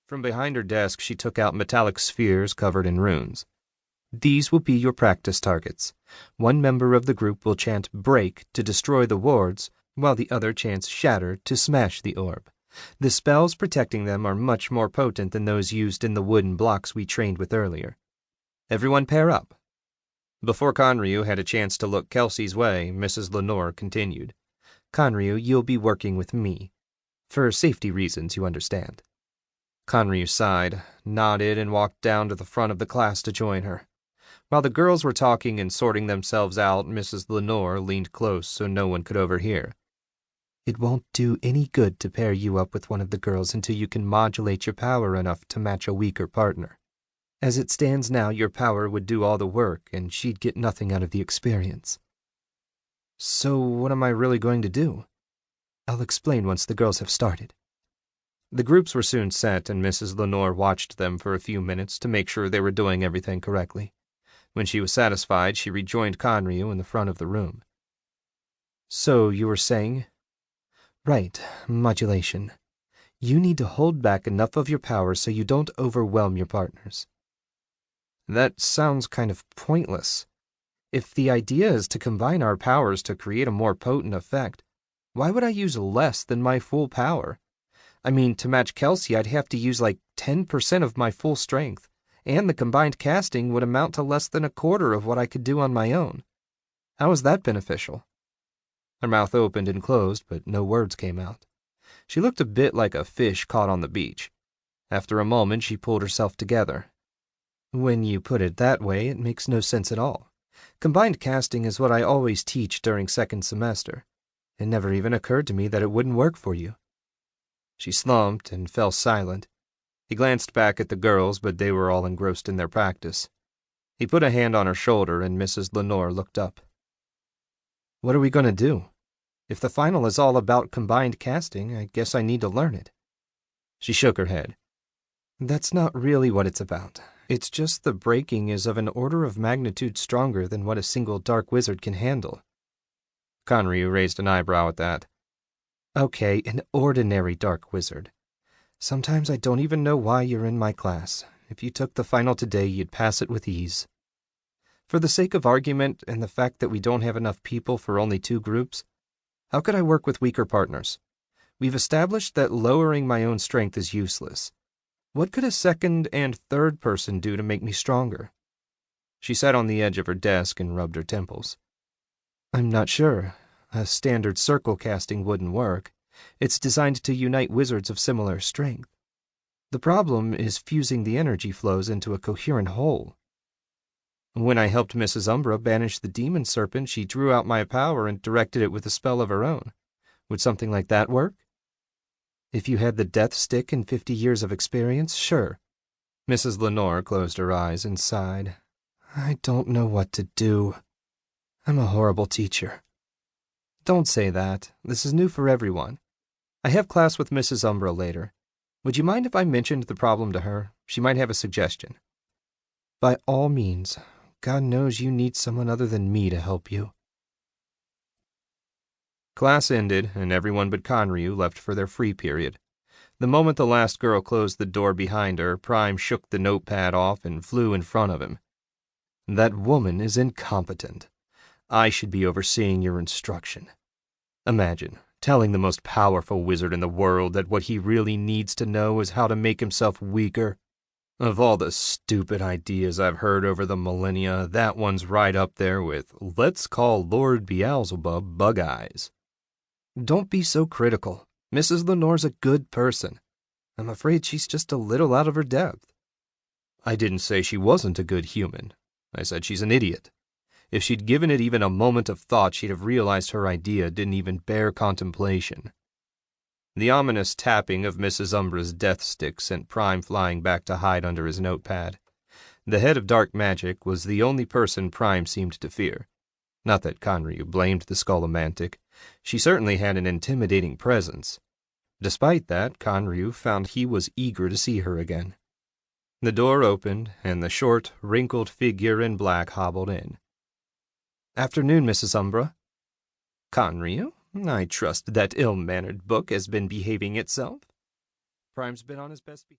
From behind her desk, she took out metallic spheres covered in runes. These will be your practice targets. One member of the group will chant Break to destroy the wards, while the other chants Shatter to smash the orb. The spells protecting them are much more potent than those used in the wooden blocks we trained with earlier. Everyone pair up. Before Conryu had a chance to look Kelsey's way, Mrs. Lenore continued. Conryu, you'll be working with me. For safety reasons, you understand. Conryu sighed, nodded, and walked down to the front of the class to join her. While the girls were talking and sorting themselves out, Mrs. Lenore leaned close so no one could overhear. It won't do any good to pair you up with one of the girls until you can modulate your power enough to match a weaker partner. As it stands now, your power would do all the work, and she'd get nothing out of the experience. So what am I really going to do? I'll explain once the girls have started. The groups were soon set, and Mrs. Lenore watched them for a few minutes to make sure they were doing everything correctly. When she was satisfied, she rejoined Conryu in the front of the room. So you were saying? Right, modulation. You need to hold back enough of your power so you don't overwhelm your partners. That sounds kind of pointless. If the idea is to combine our powers to create a more potent effect, why would I use less than my full power? I mean, to match Kelsey, I'd have to use like 10% of my full strength, and the combined casting would amount to less than a quarter of what I could do on my own. How is that beneficial? Her mouth opened and closed, but no words came out. She looked a bit like a fish caught on the beach. After a moment, she pulled herself together. When you put it that way, it makes no sense at all. Combined casting is what I always teach during second semester. It never even occurred to me that it wouldn't work for you. She slumped and fell silent. He glanced back at the girls, but they were all engrossed in their practice. He put a hand on her shoulder, and Mrs. Lenore looked up. What are we going to do? If the final is all about combined casting, I guess I need to learn it. She shook her head. That's not really what it's about. It's just the breaking is of an order of magnitude stronger than what a single dark wizard can handle. Conryu raised an eyebrow at that. Okay, an ordinary dark wizard. Sometimes I don't even know why you're in my class. If you took the final today, you'd pass it with ease. For the sake of argument and the fact that we don't have enough people for only 2 groups, how could I work with weaker partners? We've established that lowering my own strength is useless. What could a second and third person do to make me stronger? She sat on the edge of her desk and rubbed her temples. I'm not sure. A standard circle casting wouldn't work. It's designed to unite wizards of similar strength. The problem is fusing the energy flows into a coherent whole. When I helped Mrs. Umbra banish the demon serpent, she drew out my power and directed it with a spell of her own. Would something like that work? If you had the death stick and 50 years of experience, sure. Mrs. Lenore closed her eyes and sighed. I don't know what to do. I'm a horrible teacher. Don't say that. This is new for everyone. I have class with Mrs. Umbra later. Would you mind if I mentioned the problem to her? She might have a suggestion. By all means. God knows you need someone other than me to help you. Class ended, and everyone but Conryu left for their free period. The moment the last girl closed the door behind her, Prime shook the notepad off and flew in front of him. That woman is incompetent. I should be overseeing your instruction. Imagine telling the most powerful wizard in the world that what he really needs to know is how to make himself weaker. Of all the stupid ideas I've heard over the millennia, that one's right up there with, let's call Lord Beelzebub Bug Eyes. Don't be so critical. Mrs. Lenore's a good person. I'm afraid she's just a little out of her depth. I didn't say she wasn't a good human. I said she's an idiot. If she'd given it even a moment of thought, she'd have realized her idea didn't even bear contemplation. The ominous tapping of Mrs. Umbra's death stick sent Prime flying back to hide under his notepad. The head of dark magic was the only person Prime seemed to fear. Not that Conryu blamed the Scolomantic. She certainly had an intimidating presence. Despite that, Conryu found he was eager to see her again. The door opened, and the short, wrinkled figure in black hobbled in. Afternoon, Mrs. Umbra. Conryu, I trust that ill-mannered book has been behaving itself. Prime's been on his best behavior.